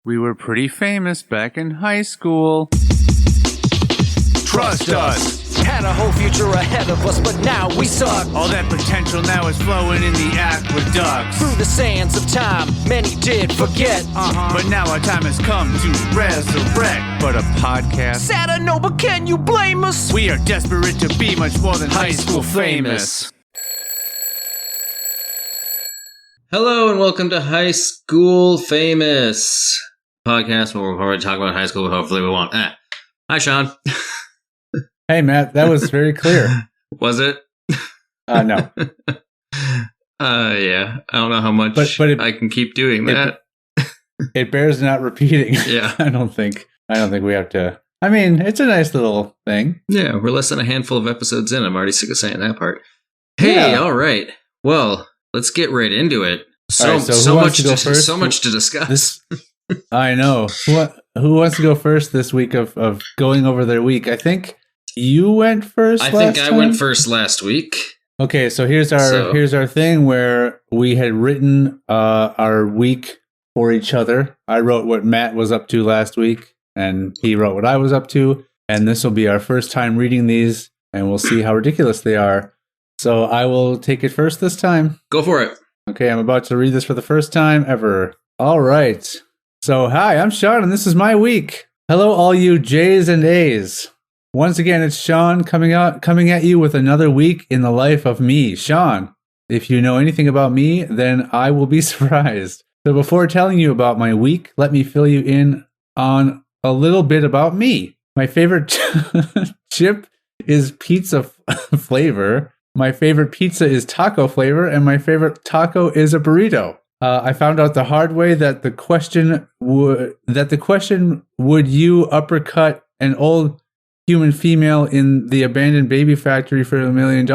We were pretty famous back in high school. Trust us! Had a whole future ahead of us, but now we suck. All that potential now is flowing in the aqueducts. Through the sands of time, many did forget. But now our time has come to resurrect. But a podcast? Sad I know, but can you blame us? We are desperate to be much more than high school famous. Hello and welcome to High School Famous, podcast where we're talking about high school, but hopefully we won't. Hi, Sean. Hey, Matt, that was very clear. Was it? No. Yeah. I don't know how much I can keep doing that. It bears not repeating. Yeah. I don't think we have to. I mean, it's a nice little thing. Yeah, we're less than a handful of episodes in. I'm already sick of saying that part. Hey, Yeah. all right. Well, let's get right into it. So much to discuss. I know. Who wants to go first this week of going over their week? I think you went first. I think I went first last week. Okay, so here's our thing where we had written our week for each other. I wrote what Matt was up to last week, and he wrote what I was up to. And this will be our first time reading these, and we'll see how ridiculous they are. So I will take it first this time. Go for it. Okay, I'm about to read this for the first time ever. All right. So, hi, I'm Sean, and this is my week. Hello, all you J's and A's. Once again, it's Sean coming at you with another week in the life of me, Sean. If you know anything about me, then I will be surprised. So before telling you about my week, let me fill you in on a little bit about me. My favorite chip is pizza flavor. My favorite pizza is taco flavor, and my favorite taco is a burrito. I found out the hard way that the question would you uppercut an old human female in the abandoned baby factory for $1 million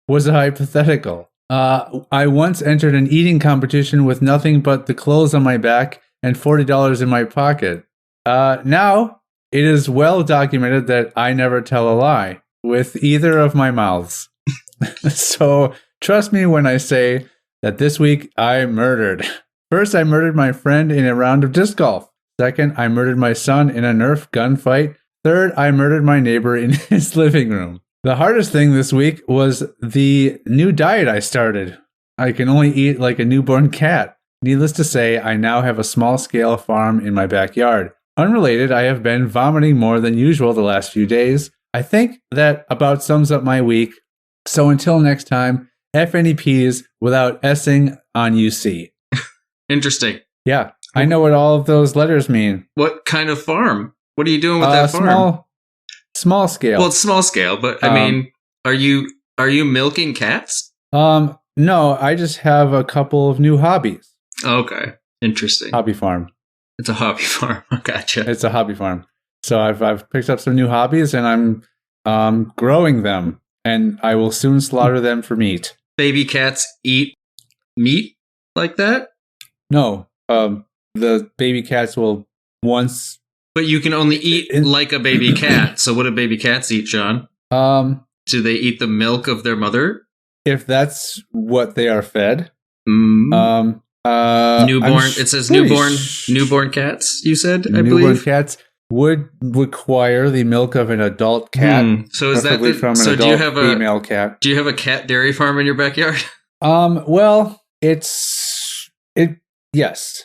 was a hypothetical. I once entered an eating competition with nothing but the clothes on my back and $40 in my pocket. Now it is well documented that I never tell a lie with either of my mouths. So trust me when I say that this week I murdered. First, I murdered my friend in a round of disc golf. Second, I murdered my son in a Nerf gunfight. Third, I murdered my neighbor in his living room. The hardest thing this week was the new diet I started. I can only eat like a newborn cat. Needless to say, I now have a small-scale farm in my backyard. Unrelated, I have been vomiting more than usual the last few days. I think that about sums up my week. So until next time, F any P's without S-ing on UC. Interesting. Yeah, I know what all of those letters mean. What kind of farm? What are you doing with that farm? Small scale. Well, it's small scale, but I mean, are you milking cats? No, I just have a couple of new hobbies. Okay, interesting. Hobby farm. It's a hobby farm. Gotcha. It's a hobby farm. So I've picked up some new hobbies, and I'm growing them, and I will soon slaughter them for meat. Baby cats eat meat like that? No, the baby cats will once. But you can only eat like a baby cat. So what do baby cats eat, John? Do they eat the milk of their mother? If that's what they are fed. Newborn. It says newborn cats. You said, I believe. Newborn cats would require the milk of an adult cat. So is that from an adult do you have female cat? Do you have a cat dairy farm in your backyard? Well, yes.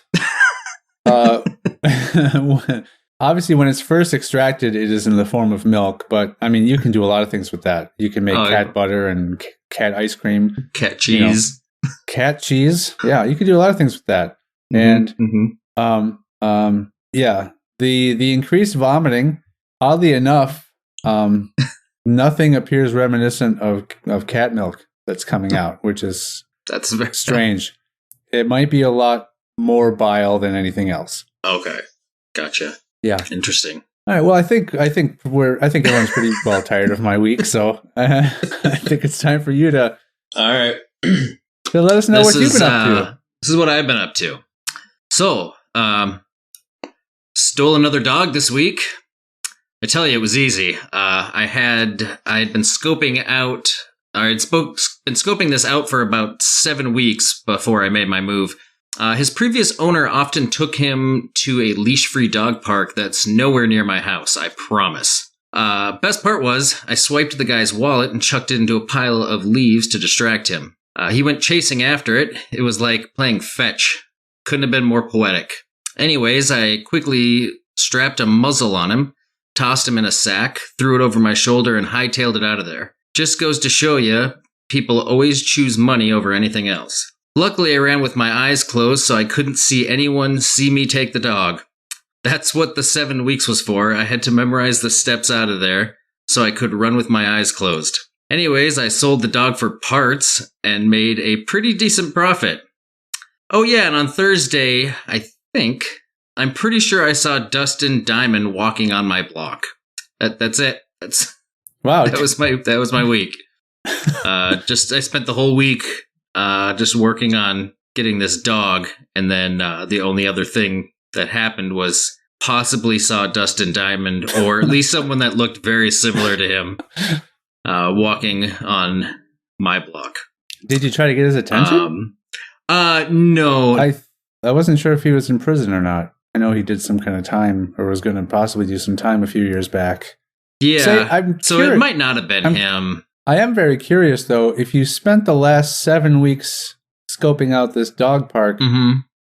Obviously, when it's first extracted, it is in the form of milk. But I mean, you can do a lot of things with that. You can make cat butter and cat ice cream, cat cheese, cat cheese. Yeah, you can do a lot of things with that. And yeah, the increased vomiting. Oddly enough, nothing appears reminiscent of cat milk that's coming out, which is very strange. It might be a lot more bile than anything else. Okay, gotcha. Yeah, interesting. All right. Well, I think everyone's pretty well tired of my week, so I think it's time for you to. All right. To let us know what you've been up to. This is what I've been up to. So, stole another dog this week. I tell you, it was easy. I had been scoping out. I had been scoping this out for about 7 weeks before I made my move. His previous owner often took him to a leash-free dog park that's nowhere near my house, I promise. Best part was, I swiped the guy's wallet and chucked it into a pile of leaves to distract him. He went chasing after it. It was like playing fetch. Couldn't have been more poetic. Anyways, I quickly strapped a muzzle on him, tossed him in a sack, threw it over my shoulder, and hightailed it out of there. Just goes to show you, people always choose money over anything else. Luckily, I ran with my eyes closed so I couldn't see anyone see me take the dog. That's what the 7 weeks was for. I had to memorize the steps out of there so I could run with my eyes closed. Anyways, I sold the dog for parts and made a pretty decent profit. Oh yeah, and on Thursday, I'm pretty sure I saw Dustin Diamond walking on my block. That's it. Wow. That was my week. I spent the whole week just working on getting this dog, and then the only other thing that happened was possibly saw Dustin Diamond, or at least someone that looked very similar to him, walking on my block. Did you try to get his attention? No. I wasn't sure if he was in prison or not. I know he did some kind of time, or was going to possibly do some time a few years back. Yeah. So it might not have been him. I am very curious, though, if you spent the last 7 weeks scoping out this dog park,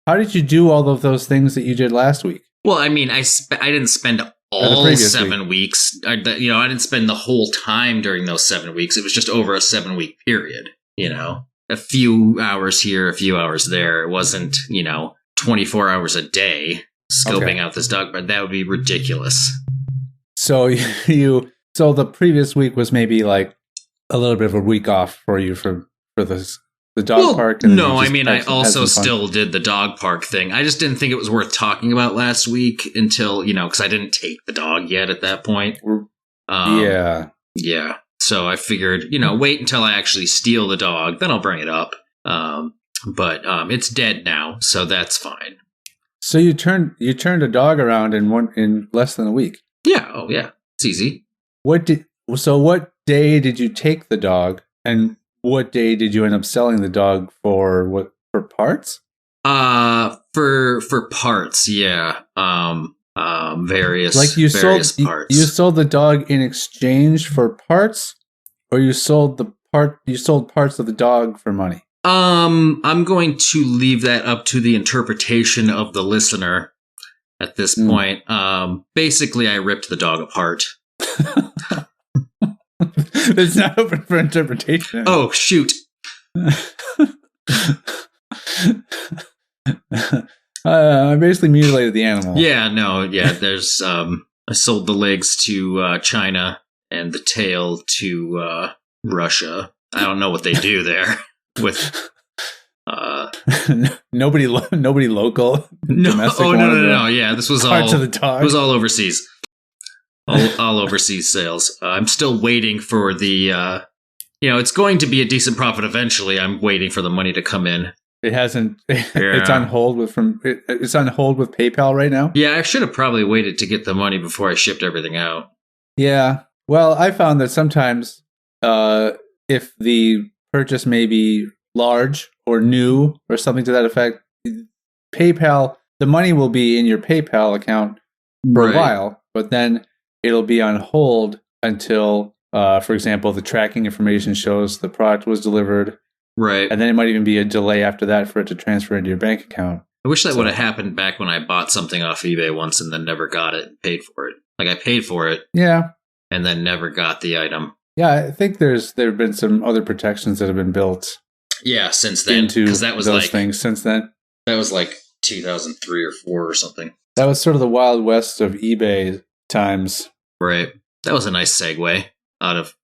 how did you do all of those things that you did last week? Well, I mean, I didn't spend all 7 weeks. I didn't spend the whole time during those 7 weeks. It was just over a 7-week period, a few hours here, a few hours there. It wasn't, 24 hours a day scoping out this dog park. That would be ridiculous. So the previous week was maybe like a little bit of a week off for you for the dog park. And no, I mean, I also still did the dog park thing. I just didn't think it was worth talking about last week until, because I didn't take the dog yet at that point. Yeah. So I figured, wait until I actually steal the dog, then I'll bring it up. But it's dead now, so that's fine. So you turned a dog around in less than a week. Yeah. Oh yeah. It's easy. What day did you take the dog, and what day did you end up selling the dog for parts? For parts, yeah. Various parts. You sold the dog in exchange for parts, or you sold parts of the dog for money? I'm going to leave that up to the interpretation of the listener at this point. Basically, I ripped the dog apart. It's not open for interpretation. Oh, shoot. I basically mutilated the animal. There's I sold the legs to China and the tail to Russia. I don't know what they do there with nobody local. No. Yeah, this was parts all of the dog. It was all overseas. All overseas sales. I'm still waiting for the it's going to be a decent profit eventually. I'm waiting for the money to come in. It hasn't. It's on hold it's on hold with PayPal right now. Yeah, I should have probably waited to get the money before I shipped everything out. Yeah. Well, I found that sometimes if the purchase may be large or new or something to that effect, PayPal, the money will be in your PayPal account for a while, but then it'll be on hold until, for example, the tracking information shows the product was delivered. Right. And then it might even be a delay after that for it to transfer into your bank account. I wish that would have happened back when I bought something off eBay once and then never got it and paid for it. Like I paid for it. Yeah. And then never got the item. Yeah, I think there have been some other protections that have been built. Yeah, since then. Because that was those things since then. That was like 2003 or 4 or something. That was sort of the Wild West of eBay times. Right. That was a nice segue out of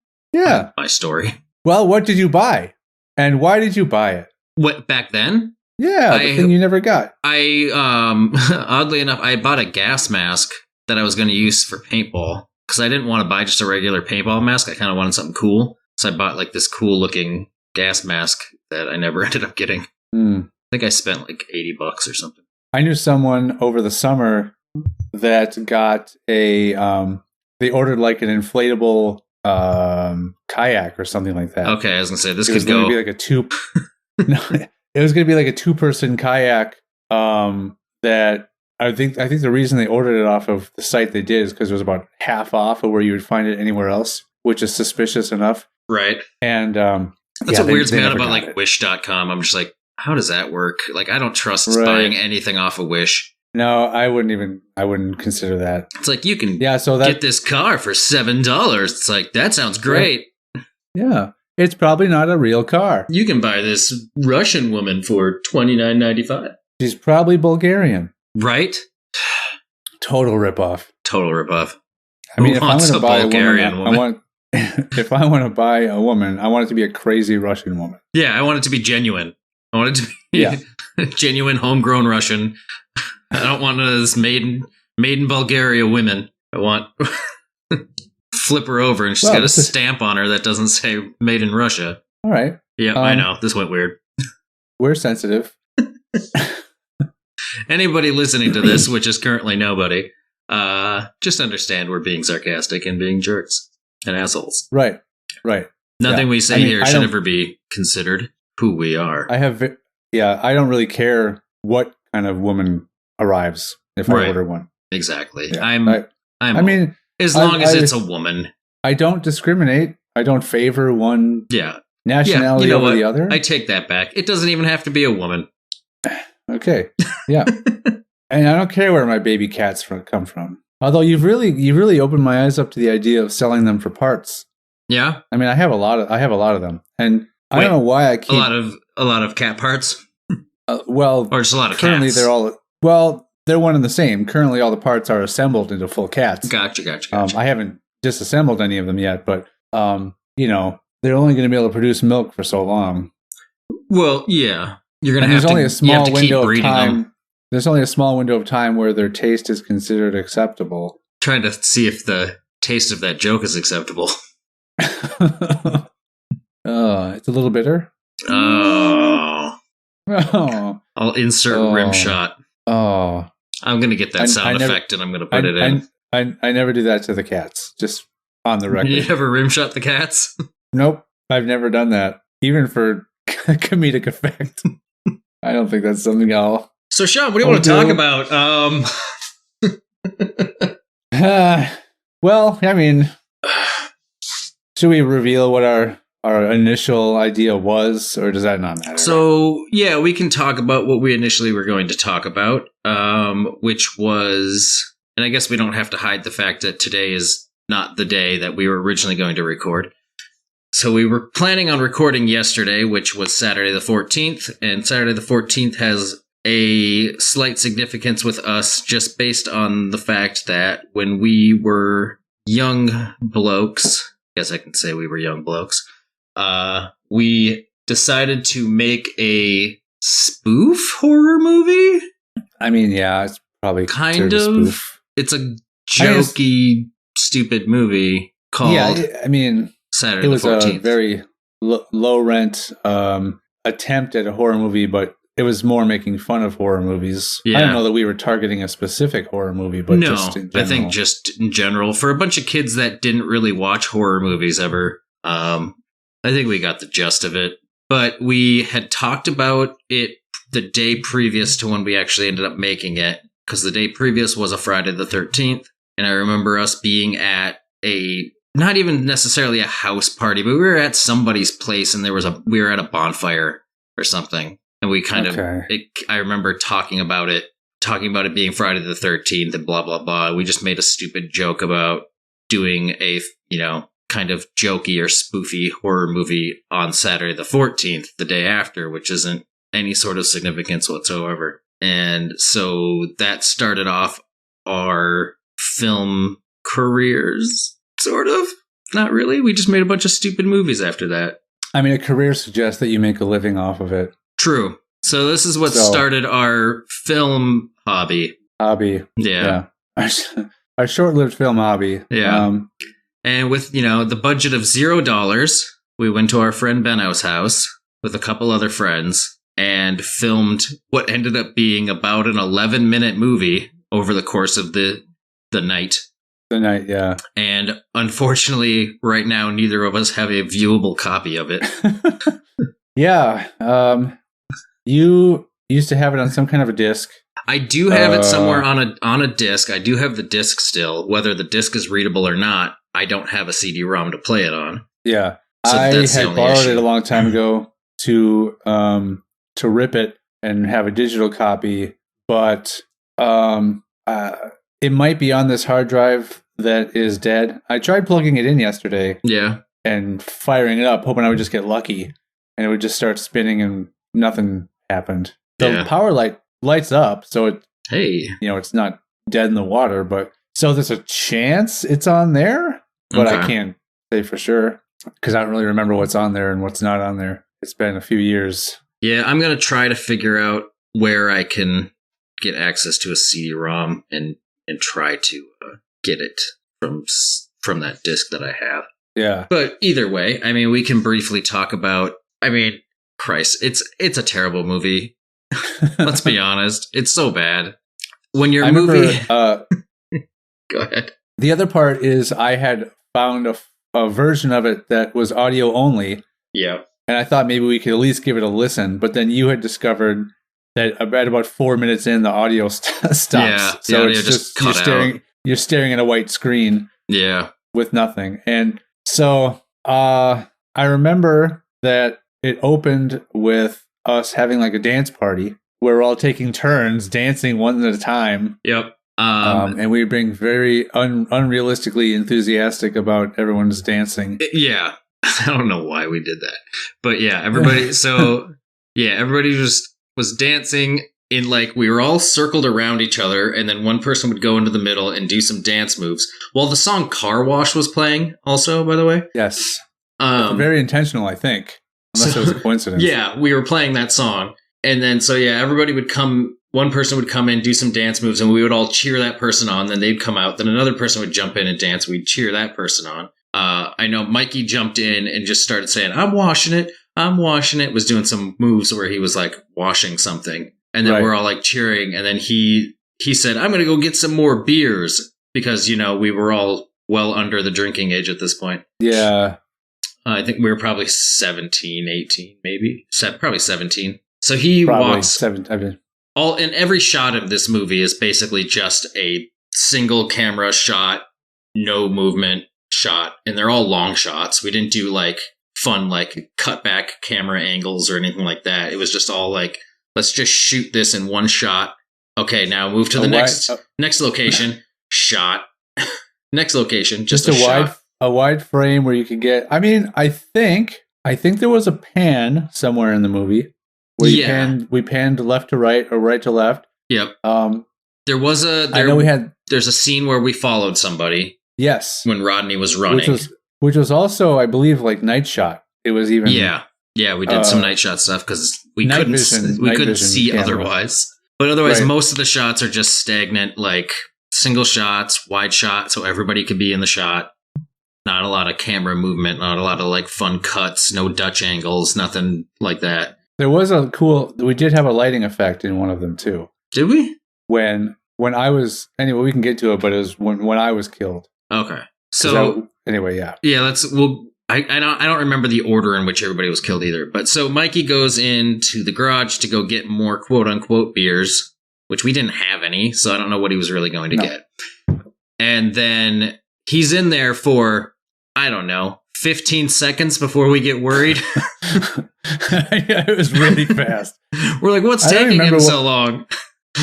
my story. Well, what did you buy? And why did you buy it? What, back then? Yeah, the thing you never got. Oddly enough, I bought a gas mask that I was going to use for paintball. Because I didn't want to buy just a regular paintball mask. I kind of wanted something cool. So I bought like this cool looking gas mask that I never ended up getting. I think I spent like $80 or something. I knew someone over the summer that got they ordered like an inflatable kayak or something like that. Okay, I was gonna say this could could go. Be like a 2. No, it was going to be like a 2-person kayak. That I think the reason they ordered it off of the site they did is because it was about half off of where you would find it anywhere else, which is suspicious enough. Right. And that's what weirds me out about it. Wish.com. I'm just like, how does that work? Like, I don't trust buying anything off of Wish. No, I wouldn't consider that. It's like, you can get this car for $7. It's like, that sounds great. Yeah. It's probably not a real car. You can buy this Russian woman for $29.95. She's probably Bulgarian. Right? Total ripoff. I mean, if I'm going to buy a woman, if I want to buy a woman, I want it to be a crazy Russian woman. Yeah, I want it to be genuine. I want it to be genuine, homegrown Russian. I don't want this made in Bulgaria women. I want flip her over and she's got a stamp on her that doesn't say made in Russia. All right. Yeah, I know. This went weird. We're sensitive. Anybody listening to this, which is currently nobody, just understand we're being sarcastic and being jerks and assholes. Right. Nothing we say here should ever be considered who we are. I don't really care what kind of woman arrives if I order one. Exactly. Yeah. As long as it's a woman. I don't discriminate. I don't favor one nationality over the other. I take that back. It doesn't even have to be a woman. Okay. Yeah. And I don't care where my baby cats come from. Although you've really opened my eyes up to the idea of selling them for parts. Yeah. I mean, I have a lot of them, and I don't know why I keep a lot of cat parts. Or just a lot of currently cats. They're one and the same. Currently, all the parts are assembled into full cats. Gotcha. I haven't disassembled any of them yet, but they're only going to be able to produce milk for so long. Well, yeah. You're going to have to. There's only a small window of time. Them. There's only a small window of time where their taste is considered acceptable. Trying to see if the taste of that joke is acceptable. It's a little bitter. Oh. I'll insert rim shot. Oh. I'm going to get that sound effect and I'm going to put it in. I never do that to the cats. Just on the record. You never rim shot the cats? Nope. I've never done that. Even for comedic effect. I don't think that's something I'll... So, Sean, what do you want to talk about? Well, I mean, should we reveal what our initial idea was, or does that not matter? So, yeah, we can talk about what we initially were going to talk about, which was, and I guess we don't have to hide the fact that today is not the day that we were originally going to record. So we were planning on recording yesterday, which was Saturday the 14th, and Saturday the 14th has a slight significance with us just based on the fact that when we were young blokes, I guess I can say we were young blokes, we decided to make a spoof horror movie. I mean, yeah, it's probably kind of. Spoof. It's a jokey, stupid movie called. Yeah, I mean, Saturday it was the 14th. A very low rent attempt at a horror movie, but it was more making fun of horror movies. Yeah. I don't know that we were targeting a specific horror movie, but just in general. I think just in general for a bunch of kids that didn't really watch horror movies ever. I think we got the gist of it, but we had talked about it the day previous to when we actually ended up making it, because the day previous was a Friday the 13th, and I remember us being at not even necessarily a house party, but we were at somebody's place, and we were at a bonfire or something, and we kind of, I remember talking about it being Friday the 13th and blah, blah, blah. We just made a stupid joke about doing a, kind of jokey or spoofy horror movie on Saturday the 14th, the day after, which isn't any sort of significance whatsoever. And so that started off our film careers, sort of. Not really. We just made a bunch of stupid movies after that. I mean, a career suggests that you make a living off of it. True. So this is what started our film hobby. Yeah. Our short-lived film hobby. Yeah. And with, the budget of $0, we went to our friend Benno's house with a couple other friends and filmed what ended up being about an 11-minute movie over the course of the night. The night, yeah. And unfortunately, right now, neither of us have a viewable copy of it. Yeah. You used to have it on some kind of a disc. I do have it somewhere on a disc. I do have the disc still. Whether the disc is readable or not, I don't have a CD-ROM to play it on. Yeah. So I that's the had only borrowed issue. it a long time ago to rip it and have a digital copy, but it might be on this hard drive that is dead. I tried plugging it in yesterday Yeah. and firing it up, hoping I would just get lucky and it would just start spinning and nothing happened. The Yeah. power lights up, so it Hey. it's not dead in the water, but so there's a chance it's on there, but I Okay. can't say for sure because I don't really remember what's on there and what's not on there. It's been a few years. Yeah, I'm going to try to figure out where I can get access to a CD-ROM and try to get it from that disc that I have. Yeah. But either way, I mean, we can briefly talk about, I mean, Christ, it's a terrible movie. Let's be honest. It's so bad. When your I movie... remember, Go ahead. the other part is I had found a version of it that was audio only, Yeah. and I thought maybe we could at least give it a listen, but then you had discovered that at about 4 minutes in, the audio stops. Yeah, the So audio it's just you're cut out. You're staring at a white screen Yeah. with nothing. And so I remember that it opened with us having like a dance party where we're all taking turns dancing one at a time. Yep. And we being very unrealistically enthusiastic about everyone's dancing. Yeah. I don't know why we did that. But yeah, everybody everybody just was dancing in like we were all circled around each other, and then one person would go into the middle and do some dance moves while the song Car Wash was playing also, by the way. Yes. Very intentional, I think. Unless it was a coincidence. Yeah, we were playing that song. And then everybody would come, one person would come in, do some dance moves, and we would all cheer that person on. Then they'd come out. Then another person would jump in and dance. We'd cheer that person on. I know Mikey jumped in and just started saying, I'm washing it. Was doing some moves where he was like washing something. And then we're all like cheering. And then he said, I'm going to go get some more beers because, we were all well under the drinking age at this point. Yeah. I think we were probably 17, 18, maybe. Probably 17. So he Probably walks 7. and every shot of this movie is basically just a single camera shot, no movement shot, and they're all long shots. We didn't do like fun like cut back camera angles or anything like that. It was just all like, let's just shoot this in one shot. Okay, now move to the next location. Shot. Next location. Just a shot. A wide frame where you could get. I mean, I think there was a pan somewhere in the movie where we panned left to right or right to left. Yep. There was there's a scene where we followed somebody. Yes. When Rodney was running. Which was also, I believe, like night shot. It was even. Yeah, we did some night shot stuff because we couldn't see camera. otherwise. But otherwise, most of the shots are just stagnant, like single shots, wide shot, so everybody could be in the shot. Not a lot of camera movement, not a lot of like fun cuts, no Dutch angles, nothing like that. There was we did have a lighting effect in one of them too. Did we? When I was, anyway, we can get to it, but it was when I was killed. Okay. So anyway, yeah. Yeah, I don't remember the order in which everybody was killed either. But so Mikey goes into the garage to go get more quote unquote beers, which we didn't have any, so I don't know what he was really going to get. And then he's in there for, I don't know, 15 seconds before we get worried. It was really fast. We're like, what's taking him so long?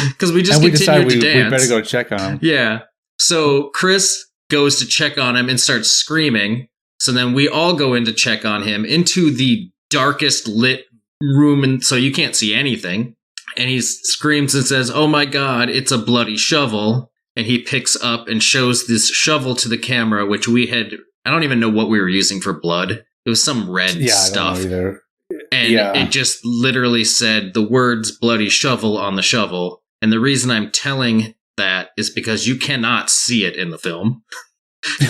Because we just continued to dance. We better go check on him. Yeah. So Chris goes to check on him and starts screaming. So then we all go in to check on him into the darkest lit room, and so you can't see anything. And he screams and says, "Oh my God, it's a bloody shovel." And he picks up and shows this shovel to the camera, which I don't even know what we were using for blood. It was some red stuff. I don't know either. And it just literally said the words bloody shovel on the shovel. And the reason I'm telling that is because you cannot see it in the film.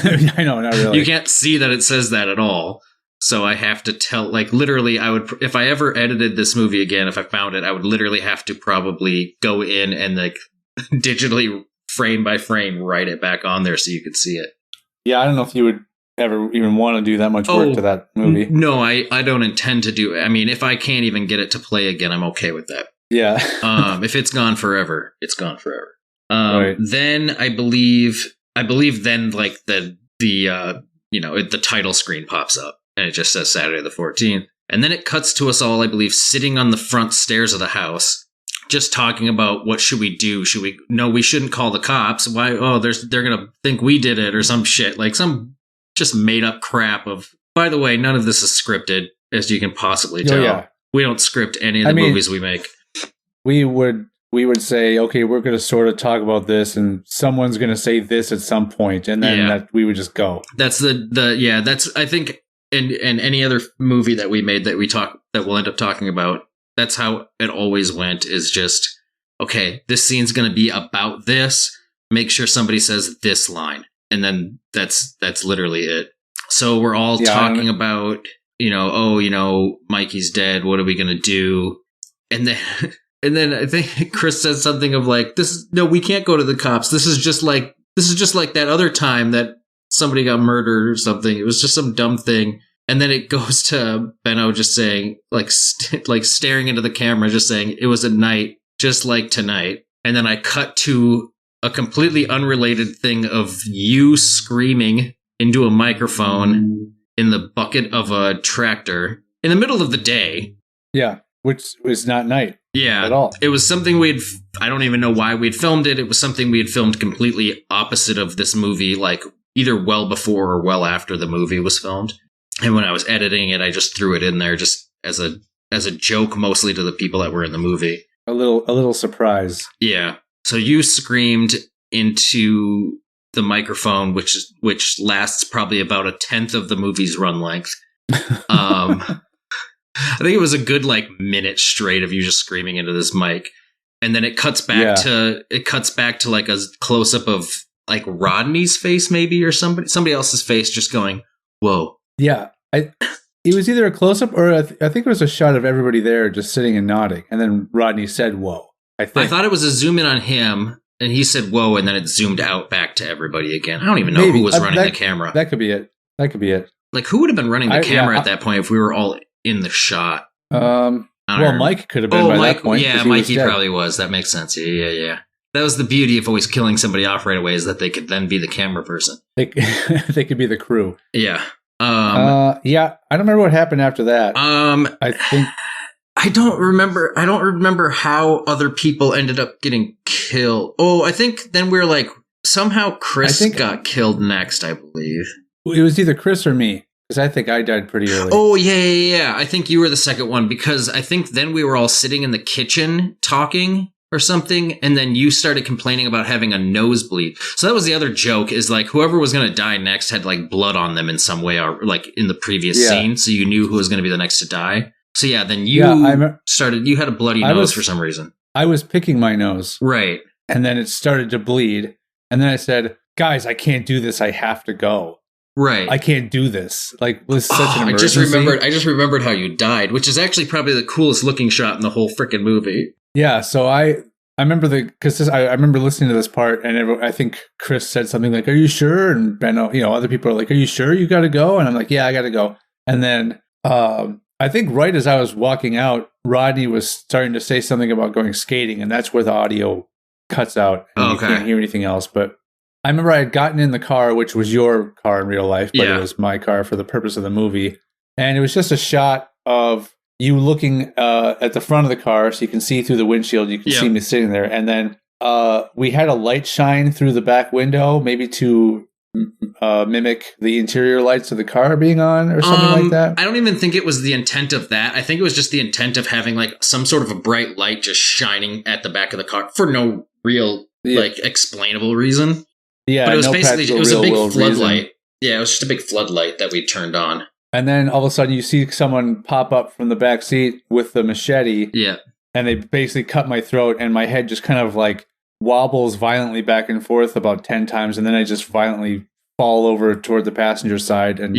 I know, not really. You can't see that it says that at all. So I have to tell, like, literally, if I ever edited this movie again, if I found it, I would literally have to probably go in and, like, digitally frame by frame write it back on there so you could see it. Yeah, I don't know if you would ever even want to do that much work to that movie. No, I don't intend to do it. I mean, if I can't even get it to play again, I'm okay with that. Yeah. If it's gone forever, it's gone forever. Right. Then I believe then like the title screen pops up and it just says Saturday the 14th. And then it cuts to us all, I believe, sitting on the front stairs of the house, just talking about what should we do? No, we shouldn't call the cops. Why? Oh, they're going to think we did it or some shit, like some just made up crap of, by the way, none of this is scripted, as you can possibly tell. Yeah. We don't script any of the movies we make. We would say, okay, we're going to sort of talk about this and someone's going to say this at some point, and then we would just go. That's that's, I think, in any other movie that we made that we'll end up talking about, that's how it always went, is just, okay, this scene's going to be about this. Make sure somebody says this line. And then that's literally it. So we're all talking about, Mikey's dead. What are we going to do? And then I think Chris says something of like, we can't go to the cops. This is just like that other time that somebody got murdered or something. It was just some dumb thing. And then it goes to Benno just saying, like staring into the camera, just saying, it was a night just like tonight. And then I cut to a completely unrelated thing of you screaming into a microphone in the bucket of a tractor in the middle of the day. Yeah, which was not night. Yeah, at all. It was something I don't even know why we'd filmed it. It was something we had filmed completely opposite of this movie, like either well before or well after the movie was filmed. And when I was editing it, I just threw it in there just as a joke, mostly to the people that were in the movie. A little surprise. Yeah. So you screamed into the microphone, which lasts probably about 1/10 of the movie's run length. I think it was a good minute straight of you just screaming into this mic, and then it cuts back to like a close up of like Rodney's face, maybe, or somebody else's face, just going, "Whoa." Yeah, it was either a close up or I think it was a shot of everybody there just sitting and nodding, and then Rodney said, "Whoa." I thought it was a zoom in on him, and he said, "Whoa," and then it zoomed out back to everybody again. I don't even know who was running the camera. That could be it. Like, who would have been running the camera at that point if we were all in the shot? Mike could have been by that point. Yeah, Mikey probably was. That makes sense. Yeah. That was the beauty of always killing somebody off right away, is that they could then be the camera person. They could be the crew. Yeah. I don't remember what happened after that. I don't remember how other people ended up getting killed. Oh, I think then we were like, somehow Chris got killed next, I believe. It was either Chris or me, because I think I died pretty early. Oh, yeah. I think you were the second one, because I think then we were all sitting in the kitchen talking or something, and then you started complaining about having a nosebleed. So that was the other joke, is like whoever was going to die next had like blood on them in some way, or like in the previous scene, so you knew who was going to be the next to die. So yeah, then you you had a bloody nose for some reason. I was picking my nose. Right. And then it started to bleed. And then I said, guys, I can't do this. I have to go. Right. I can't do this. Like, it was such an emergency. I just remembered how you died, which is actually probably the coolest looking shot in the whole freaking movie. Yeah. So I remember I remember listening to this part, and I think Chris said something like, "Are you sure?" And Benno, other people are like, "Are you sure you got to go?" And I'm like, "Yeah, I got to go." And then, I think right as I was walking out, Rodney was starting to say something about going skating, and that's where the audio cuts out and you can't hear anything else. But I remember I had gotten in the car, which was your car in real life, but it was my car for the purpose of the movie. And it was just a shot of you looking at the front of the car, so you can see through the windshield. You can see me sitting there. And then we had a light shine through the back window, maybe to mimic the interior lights of the car being on or something like that. I don't even think it was the intent of that. I think it was just the intent of having like some sort of a bright light just shining at the back of the car for no real like explainable reason. Yeah, but it was basically a big floodlight. Yeah, it was just a big floodlight that we turned on. And then all of a sudden you see someone pop up from the back seat with the machete. Yeah. And they basically cut my throat, and my head just kind of like wobbles violently back and forth about 10 times, and then I just violently fall over toward the passenger side, and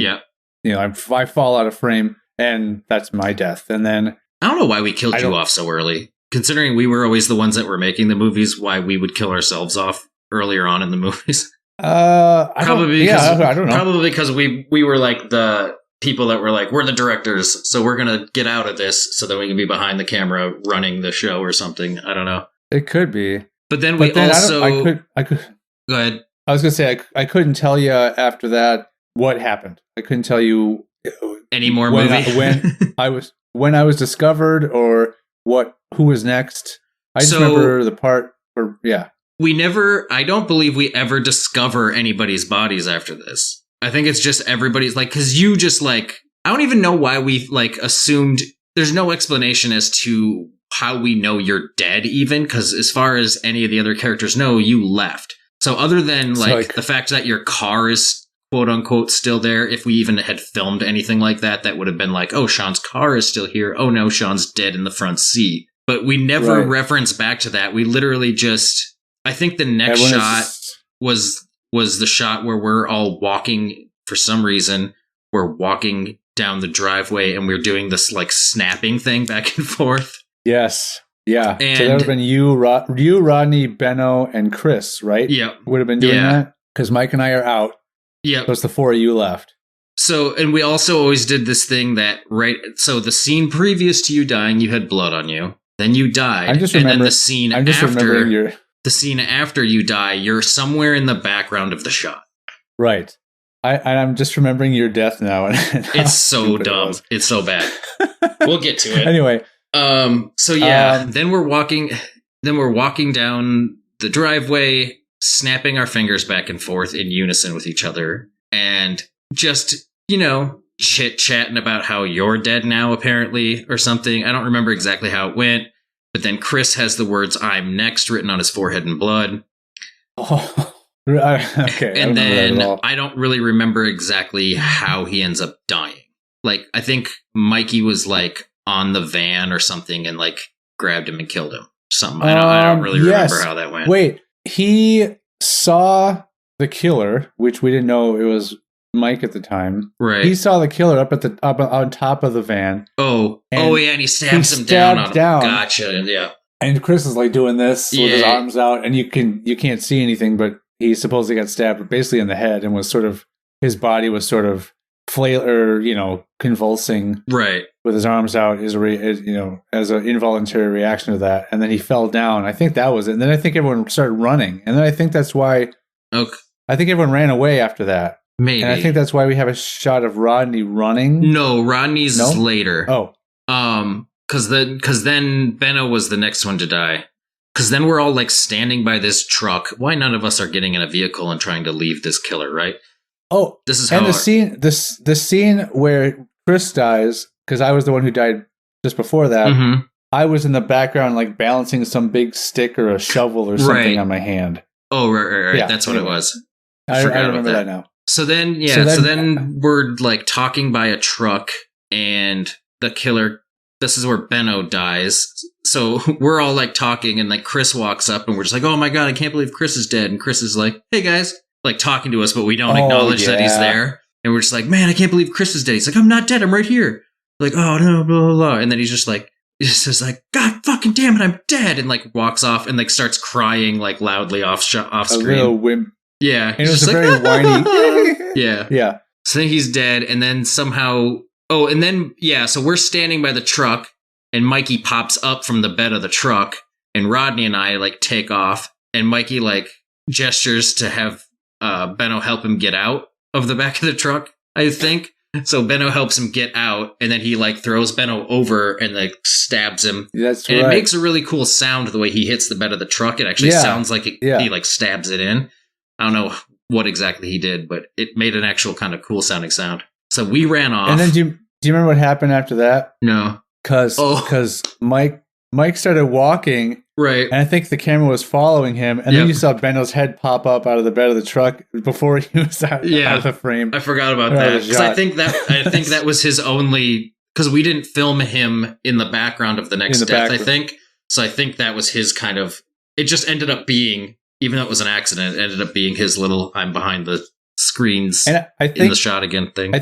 I fall out of frame, and that's my death. And then I don't know why we killed you off so early, considering we were always the ones that were making the movies. Why we would kill ourselves off earlier on in the movies. I don't know. Probably because we were like the people that were like, we're the directors, so we're gonna get out of this so that we can be behind the camera running the show or something. I don't know. It could be. But then we also I could go ahead. I was gonna say I couldn't tell you after that what happened. I couldn't tell you Any more movie? when I was discovered or who was next. I just remember the part where I don't believe we ever discover anybody's bodies after this. I think it's just everybody's like, because you just like, I don't even know why we like assumed, there's no explanation as to how we know you're dead even, because as far as any of the other characters know, you left. So other than like the fact that your car is quote unquote still there, if we even had filmed anything like that, that would have been like, oh, Sean's car is still here. Oh no, Sean's dead in the front seat. But we never reference back to that. We literally just, I think the next shot was the shot where we're all walking, for some reason, we're walking down the driveway and we're doing this like snapping thing back and forth. Yes. Yeah. And so that would have been you, Rodney, Benno, and Chris, right? Yeah. Would have been doing that? Because Mike and I are out. Yeah. So it's the four of you left. So, and we also always did this thing that, so the scene previous to you dying, you had blood on you. Then you died. And then the scene after you die, you're somewhere in the background of the shot. Right. I'm just remembering your death now. It's so dumb. It's so bad. We'll get to it. Anyway. Then we're walking down the driveway, snapping our fingers back and forth in unison with each other, and just, chit-chatting about how you're dead now, apparently, or something. I don't remember exactly how it went, but then Chris has the words, "I'm next," written on his forehead in blood. Oh, okay. And then I don't really remember exactly how he ends up dying. Like, I think Mikey was, like, on the van or something and, like, grabbed him and killed him. Something. I don't really remember how that went. Wait, he saw the killer, which we didn't know it was Mike at the time. Right. He saw the killer up on top of the van. And he stabs him down on him. Gotcha. Yeah. And Chris is like doing this with his arms out, and you can't see anything, but he supposedly got stabbed basically in the head, and was sort of, his body was sort of convulsing, right, with his arms out, as an involuntary reaction to that, and then he fell down. I think that was it. And then I think everyone started running, and then I think that's why. Okay. I think everyone ran away after that. Maybe. And I think that's why we have a shot of Rodney running. No, Rodney's later. Because then Benno was the next one to die. Because then we're all like standing by this truck. Why none of us are getting in a vehicle and trying to leave this killer, right? Oh, this is how. And the scene where Chris dies, because I was the one who died just before that. Mm-hmm. I was in the background, like balancing some big stick or a shovel or something on my hand. Oh, right. Yeah, that's what it was. I remember that now. So then we're like talking by a truck, and the killer. This is where Benno dies. So we're all like talking, and like Chris walks up, and we're just like, "Oh my god, I can't believe Chris is dead." And Chris is like, "Hey guys," like talking to us, but we don't acknowledge that he's there. And we're just like, "Man, I can't believe Chris is dead." He's like, "I'm not dead. I'm right here." Like, "Oh no, blah blah blah." And then he just says like, "God fucking damn it, I'm dead," and like walks off and like starts crying like loudly off screen. A little wimp. Yeah, and it was very whiny. Yeah. So then he's dead, and then somehow. Oh, and then, so we're standing by the truck, and Mikey pops up from the bed of the truck, and Rodney and I, like, take off, and Mikey, like, gestures to have Benno help him get out of the back of the truck, I think. So Benno helps him get out, and then he, like, throws Benno over and, like, stabs him. That's and right. It makes a really cool sound the way he hits the bed of the truck. It actually sounds like he, like, stabs it in. I don't know what exactly he did, but it made an actual kind of cool sounding sound. So we ran off. And then do you remember what happened after that? No. Because Mike started walking. Right. And I think the camera was following him. And then you saw Benno's head pop up out of the bed of the truck before he was out of the frame. I forgot about that. Because I think that was his only, because we didn't film him in the background of the next death, I think. So I think that was his kind of, it just ended up being, even though it was an accident, it ended up being his little I'm behind the screens in the shot again thing.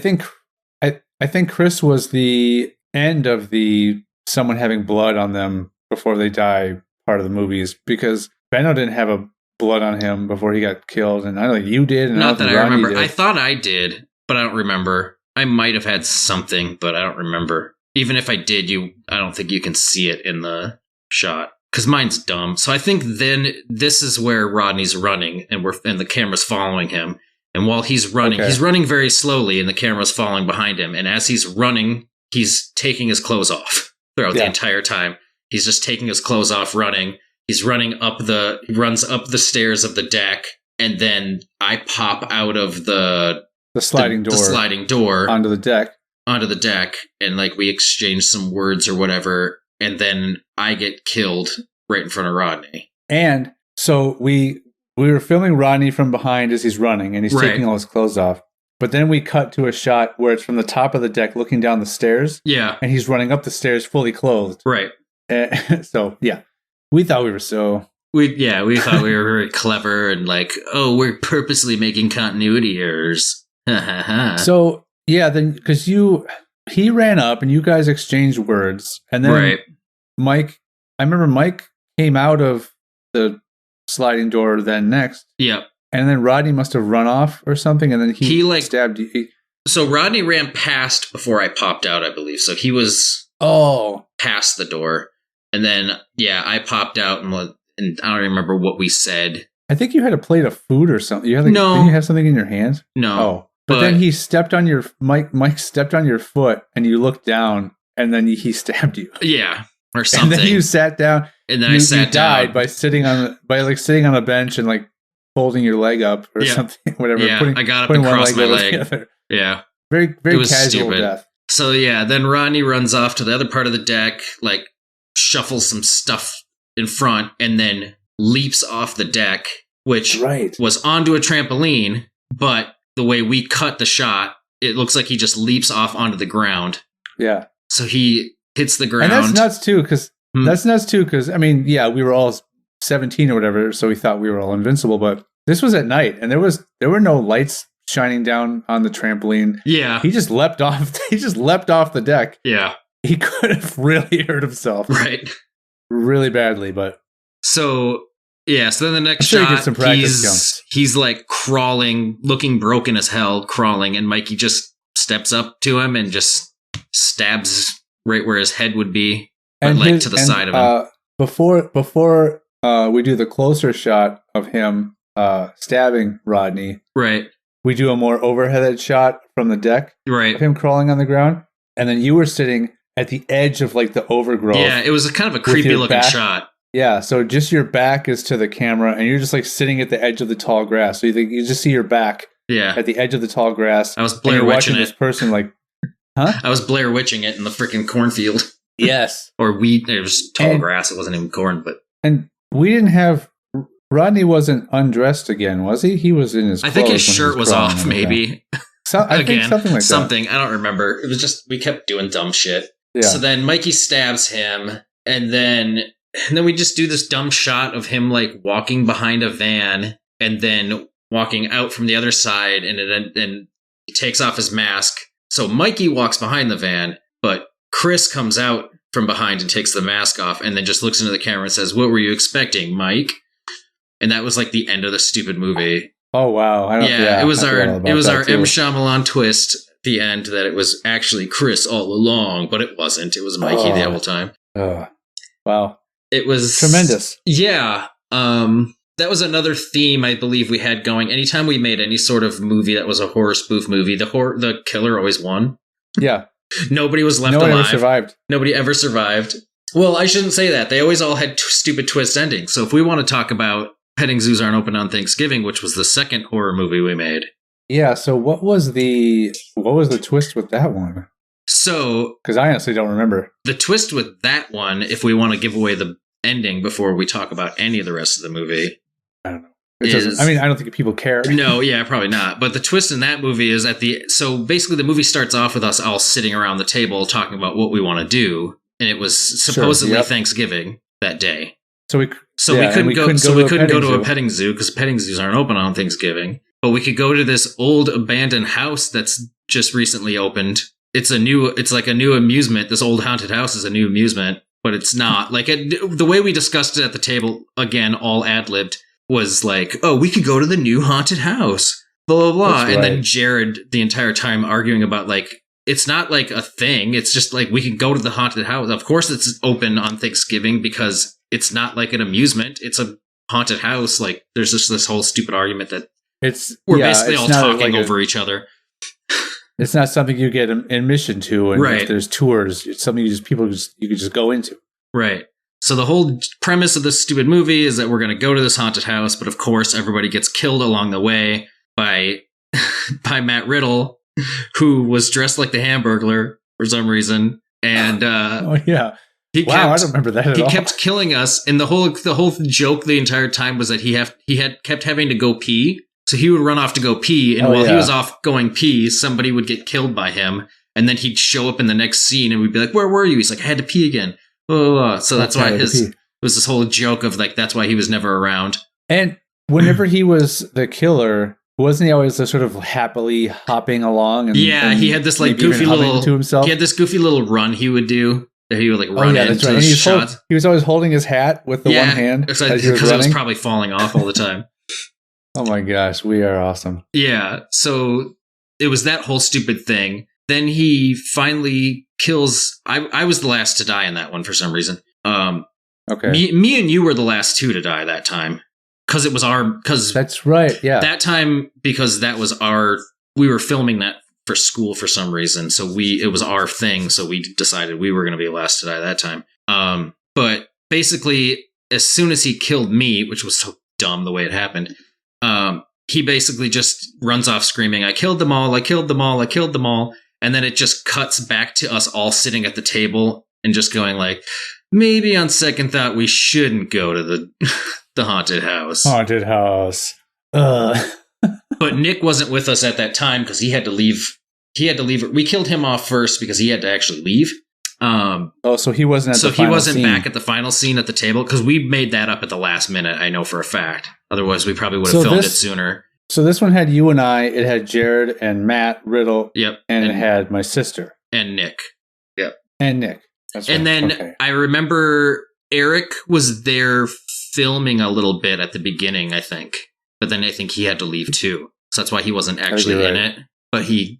I think Chris was the end of the someone having blood on them before they die part of the movies, because Benno didn't have a blood on him before he got killed, and I don't think you did. And Not that I Rodney remember. did. I thought I did, but I don't remember. I might have had something, but I don't remember. Even if I did, I don't think you can see it in the shot because mine's dumb. So I think then this is where Rodney's running, and the camera's following him. And while he's running, he's running very slowly, and the camera's following behind him. And as he's running, he's taking his clothes off throughout the entire time. He's just taking his clothes off, running. He's running he runs up the stairs of the deck, and then I pop out of the sliding door onto the deck, and like we exchange some words or whatever, and then I get killed right in front of Rodney. And so we were filming Rodney from behind as he's running, and he's taking all his clothes off. But then we cut to a shot where it's from the top of the deck looking down the stairs. Yeah. And he's running up the stairs fully clothed. Right. So, yeah. We thought we were we thought we were very clever and like, oh, we're purposely making continuity errors. So, yeah, then because he ran up and you guys exchanged words. And then I remember Mike came out of the sliding door then next. Yep. And then Rodney must have run off or something, and then he like stabbed you. So Rodney ran past before I popped out, I believe. So he was past the door. And then, I popped out and I don't remember what we said. I think you had a plate of food or something. You had didn't you have something in your hands? No. Oh, but then he stepped on your Mike stepped on your foot, and you looked down, and then he stabbed you. Yeah, or something. And then you sat down, and then I sat down. Died by sitting on a bench and like folding your leg up or something, whatever. Yeah, I got up and crossed my leg. Yeah, very casual stupid. death. So then Rodney runs off to the other part of the deck, like shuffles some stuff in front, and then leaps off the deck, which was onto a trampoline. But the way we cut the shot, it looks like he just leaps off onto the ground. Yeah. So he hits the ground. And that's nuts too, because I mean, we were all 17 or whatever, so we thought we were all invincible. But this was at night, and there were no lights shining down on the trampoline. Yeah. He just leapt off. He just leapt off the deck. Yeah. He could have really hurt himself. Right. Really badly, but. So then the next shot, he's like crawling, looking broken as hell, crawling, and Mikey just steps up to him and just stabs right where his head would be, but like to the side of him. Before we do the closer shot of him stabbing Rodney, right? We do a more overhead shot from the deck, right? Of him crawling on the ground, and then you were sitting at the edge of like the overgrowth. Yeah, it was a kind of a creepy looking shot. Yeah, so just your back is to the camera, and you're just like sitting at the edge of the tall grass. So you just see your back. Yeah. At the edge of the tall grass. I was Blair Witching this person like, huh? I was Blair Witching it in the freaking cornfield. Yes. Or wheat. It was tall grass. It wasn't even corn, but. And we didn't have. Rodney wasn't undressed again, was he? He was in his clothes. I think his shirt was off, maybe. I think something like that. I don't remember. It was just, we kept doing dumb shit. Yeah. So then Mikey stabs him, and then we just do this dumb shot of him like walking behind a van and then walking out from the other side, and he takes off his mask. So Mikey walks behind the van, but Chris comes out from behind and takes the mask off, and then just looks into the camera and says, "What were you expecting, Mike?" And that was like the end of the stupid movie. Oh wow! It was our M. Shyamalan twist at the end that it was actually Chris all along, but it wasn't. It was Mikey the whole time. Wow! It was tremendous. Yeah. That was another theme I believe we had going. Anytime we made any sort of movie that was a horror spoof movie, the killer always won. Yeah. Nobody was left alive. Nobody ever survived. Well, I shouldn't say that. They always all had stupid twist endings. So if we want to talk about Petting Zoos Aren't Open on Thanksgiving, which was the second horror movie we made. Yeah, so what was the twist with that one? So, because I honestly don't remember. The twist with that one, if we want to give away the ending before we talk about any of the rest of the movie, I don't know. I don't think people care. No, yeah, probably not. But the twist in that movie is so basically the movie starts off with us all sitting around the table talking about what we want to do, and it was supposedly Thanksgiving that day. So we couldn't go to a petting zoo because petting zoos aren't open on Thanksgiving. But we could go to this old abandoned house that's just recently opened. It's like a new amusement. This old haunted house is a new amusement, but it's not. Like the way we discussed it at the table, again, all ad-libbed. was like, oh, we could go to the new haunted house, blah, blah, blah. That's And then right. Jared, the entire time, arguing about, like, it's not like a thing. It's just like, we can go to the haunted house. Of course, it's open on Thanksgiving because it's not like an amusement. It's a haunted house. Like, there's just this whole stupid argument that we're basically all talking over each other. It's not something you get admission to, and Right. if there's tours, it's something you could just go into. Right. So the whole premise of this stupid movie is that we're going to go to this haunted house, but of course everybody gets killed along the way by by Matt Riddle, who was dressed like the Hamburglar for some reason, and Oh yeah. he Wow, I kept don't remember that at he all. kept killing us, and the whole joke the entire time was that he had kept having to go pee, so he would run off to go pee, and while he was off going pee, somebody would get killed by him, and then he'd show up in the next scene, and we'd be like, "Where were you?" He's like, "I had to pee again." So that's why it was this whole joke of like that's why he was never around. And whenever he was the killer, wasn't he always sort of happily hopping along? And, Yeah, he had this like maybe even goofy humming little to himself. He had this goofy little run he would do. That he would like Oh run yeah, that's into right. the And shots. he was always holding his hat with the one hand because as he was it was running. probably falling off all the time. Oh my gosh, we are awesome. Yeah, so it was that whole stupid thing. Then he finally kills. I was the last to die in that one for some reason. Okay, Me and you were the last two to die that time because it was because that's right. Yeah, that time because that was we were filming that for school for some reason, so it was our thing, so we decided we were going to be the last to die that time. But basically, as soon as he killed me, which was so dumb the way it happened, he basically just runs off screaming, "I killed them all! I killed them all! I killed them all!" And then it just cuts back to us all sitting at the table and just going like, maybe on second thought, we shouldn't go to the haunted house. Haunted house. But Nick wasn't with us at that time because he had to leave. We killed him off first because he had to actually leave. So he wasn't. So he wasn't back at the final scene at the table because we made that up at the last minute. I know for a fact. Otherwise, we probably would have filmed it sooner. So this one had you and I. It had Jared and Matt Riddle. Yep, and it had my sister and Nick. Yep, and Nick. That's right. And then I remember Eric was there filming a little bit at the beginning, I think. But then I think he had to leave too. So that's why he wasn't actually in it. But he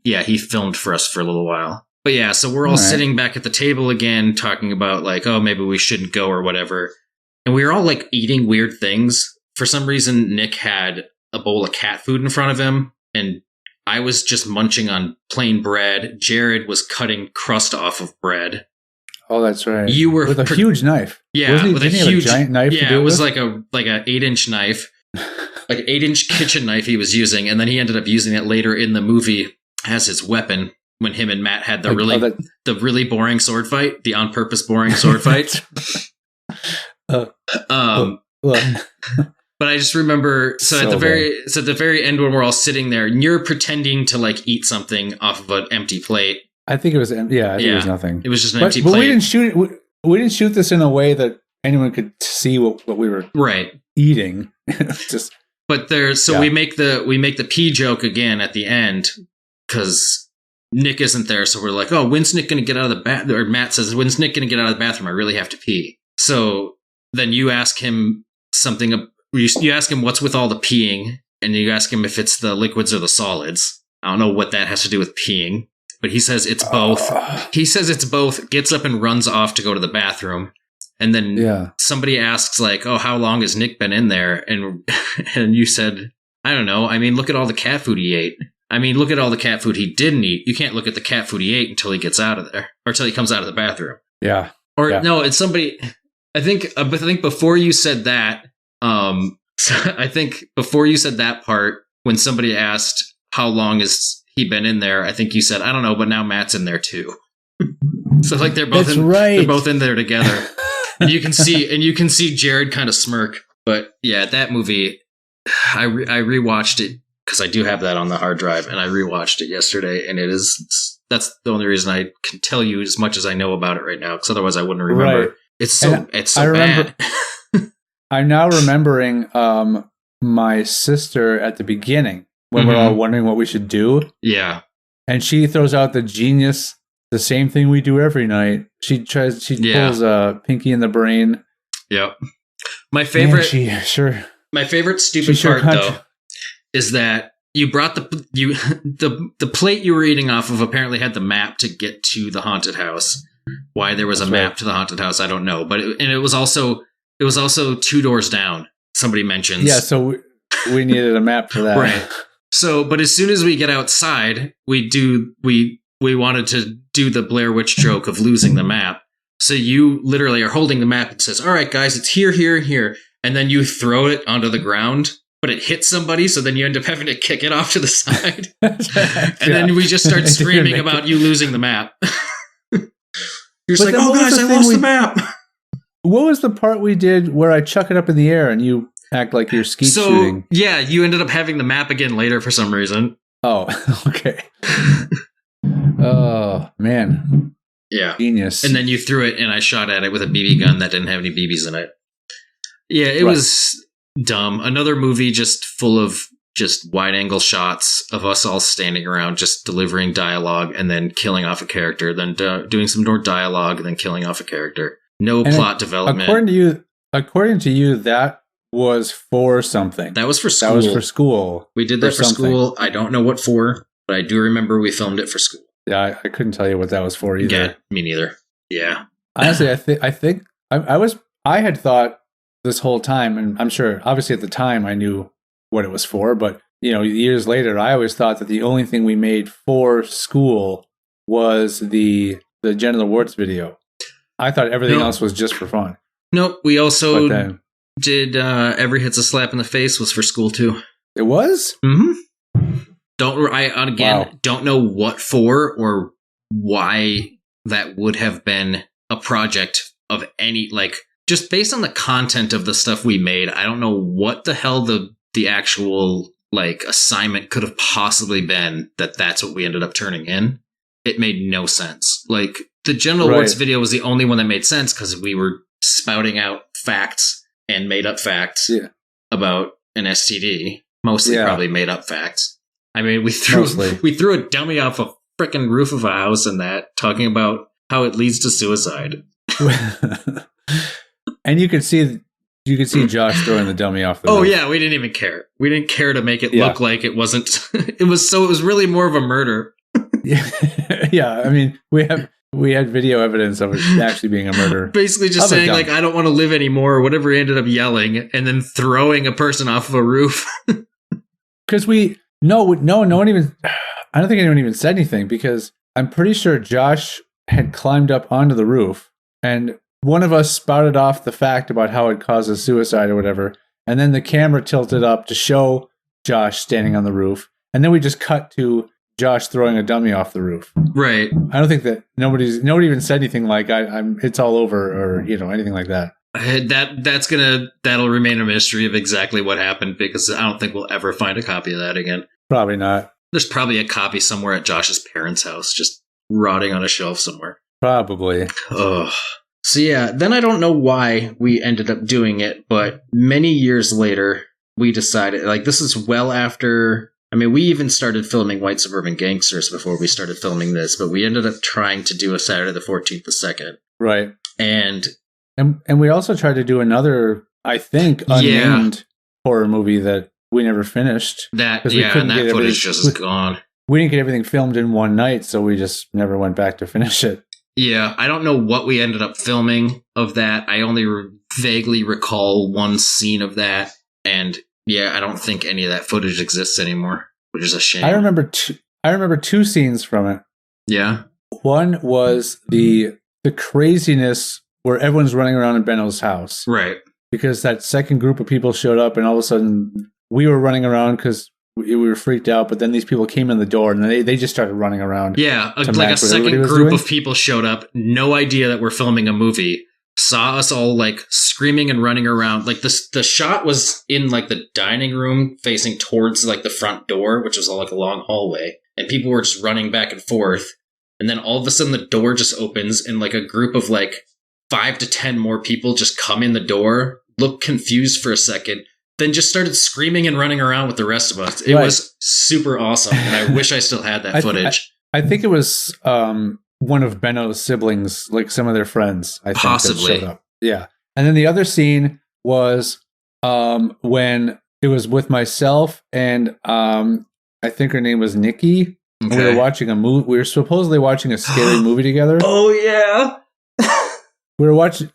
filmed for us for a little while. But yeah, so we're all sitting back at the table again, talking about like, oh, maybe we shouldn't go or whatever. And we were all like eating weird things. For some reason, Nick had a bowl of cat food in front of him. And I was just munching on plain bread. Jared was cutting crust off of bread. Oh, that's right. You were with a huge knife. Yeah, with a huge giant knife. Yeah, it was like an 8-inch knife, like an 8-inch kitchen knife he was using, and then he ended up using it later in the movie as his weapon when him and Matt had the really boring sword fight, the on purpose boring sword fight. But I just remember at the very end when we're all sitting there, and you're pretending to like eat something off of an empty plate. I think it was. Yeah, I think it was nothing. It was just an empty plate. But we didn't shoot it. We didn't shoot this in a way that anyone could see what we were eating. Just. But we make the pee joke again at the end because Nick isn't there. So we're like, oh, when's Nick going to get out of the bathroom? Or Matt says, when's Nick going to get out of the bathroom? I really have to pee. So then you ask him something. You ask him what's with all the peeing, and you ask him if it's the liquids or the solids. I don't know what that has to do with peeing, but he says it's both. He says it's both, gets up and runs off to go to the bathroom. And then somebody asks like, oh, how long has Nick been in there? And you said, I don't know. I mean, look at all the cat food he ate. I mean, look at all the cat food he didn't eat. You can't look at the cat food he ate until he gets out of there or until he comes out of the bathroom. Yeah. No, it's somebody. I think before you said that, I think before you said that part, when somebody asked how long has he been in there, I think you said, I don't know, but now Matt's in there too. So like they're both they're both in there together. And you can see Jared kind of smirk. But yeah, that movie, I rewatched it because I do have that on the hard drive, and I rewatched it yesterday, and that's the only reason I can tell you as much as I know about it right now, because otherwise I wouldn't remember. Right. It's so bad. I'm now remembering my sister at the beginning when we're all wondering what we should do. Yeah, and she throws out the genius. The same thing we do every night. She pulls Pinky in the brain. Yep. My favorite. Sure. My favorite stupid part, though, is that you brought the plate you were eating off of apparently had the map to get to the haunted house. Why there was a map to the haunted house, I don't know. But it was also 2 doors down. Somebody mentions. Yeah, so we needed a map for that. Right. So, but as soon as we get outside, we wanted to do the Blair Witch joke of losing the map. So you literally are holding the map and says, "All right, guys, it's here, here, and here." And then you throw it onto the ground, but it hits somebody. So then you end up having to kick it off to the side. And then we just start screaming about you losing the map. You're just like, "Oh, guys, I lost the map." What was the part we did where I chuck it up in the air and you act like you're skeet shooting? Yeah, you ended up having the map again later for some reason. Oh, okay. Oh, man. Yeah. Genius. And then you threw it and I shot at it with a BB gun that didn't have any BBs in it. Yeah, it was dumb. Another movie just full of just wide angle shots of us all standing around just delivering dialogue and then killing off a character, then doing some more dialogue and then killing off a character. No plot development. According to you, that was for something. That was for school. That was for school. We did that for school. I don't know what for, but I do remember we filmed it for school. Yeah, I couldn't tell you what that was for either. Yeah, me neither. Yeah. Honestly, I had thought this whole time, and I'm sure, obviously at the time I knew what it was for, but years later, I always thought that the only thing we made for school was the genital warts video. I thought everything else was just for fun. Nope. We also did Every Hit's a Slap in the Face was for school too. It was? Mm-hmm. Don't know what for or why that would have been a project of any, like, just based on the content of the stuff we made. I don't know what the hell the actual like assignment could have possibly been that's what we ended up turning in. It made no sense. Like, the genital warts video was the only one that made sense because we were spouting out facts and made up facts about an STD. Mostly probably made up facts. I mean, we threw a dummy off a freaking roof of a house and that, talking about how it leads to suicide. And you could see Josh throwing the dummy off the roof. Oh yeah, we didn't even care. We didn't care to make it look like it wasn't. It was really more of a murder. Yeah, I mean, we had video evidence of it actually being a murder. Basically just saying, like, "I don't want to live anymore," or whatever he ended up yelling, and then throwing a person off of a roof. Because no one even, I don't think anyone even said anything, because I'm pretty sure Josh had climbed up onto the roof and one of us spouted off the fact about how it causes suicide or whatever. And then the camera tilted up to show Josh standing on the roof. And then we just cut to Josh throwing a dummy off the roof. Right. I don't think that nobody even said anything like it's all over or anything like that. That'll remain a mystery of exactly what happened, because I don't think we'll ever find a copy of that again. Probably not. There's probably a copy somewhere at Josh's parents' house, just rotting on a shelf somewhere. Probably. Ugh. So yeah, then I don't know why we ended up doing it, but many years later, we decided, like, this is well after, I mean, we even started filming White Suburban Gangsters before we started filming this, but we ended up trying to do a Saturday the 14th the 2nd. Right. And we also tried to do another, I think, unnamed horror movie that we never finished. And that footage just is gone. We didn't get everything filmed in one night, so we just never went back to finish it. Yeah, I don't know what we ended up filming of that. I only vaguely recall one scene of that, and I don't think any of that footage exists anymore, which is a shame. I remember two scenes from it. Yeah. One was the craziness where everyone's running around in Benno's house. Right. Because that second group of people showed up, and all of a sudden we were running around because we were freaked out, but then these people came in the door and they just started running around. Yeah, like a second group of people showed up, no idea that we're filming a movie, saw us all like screaming and running around. Like the shot was in like the dining room facing towards like the front door, which was like a long hallway, and people were just running back and forth. And then all of a sudden the door just opens and like a group of like 5 to 10 more people just come in the door, look confused for a second, then just started screaming and running around with the rest of us. It was super awesome, and I wish I still had that footage. I think it was one of Benno's siblings, like some of their friends, I think, possibly, that showed up. Yeah. And then the other scene was when it was with myself and I think her name was Nikki. Okay. We were watching a movie. We were supposedly watching a scary movie together. Oh yeah. We were watching.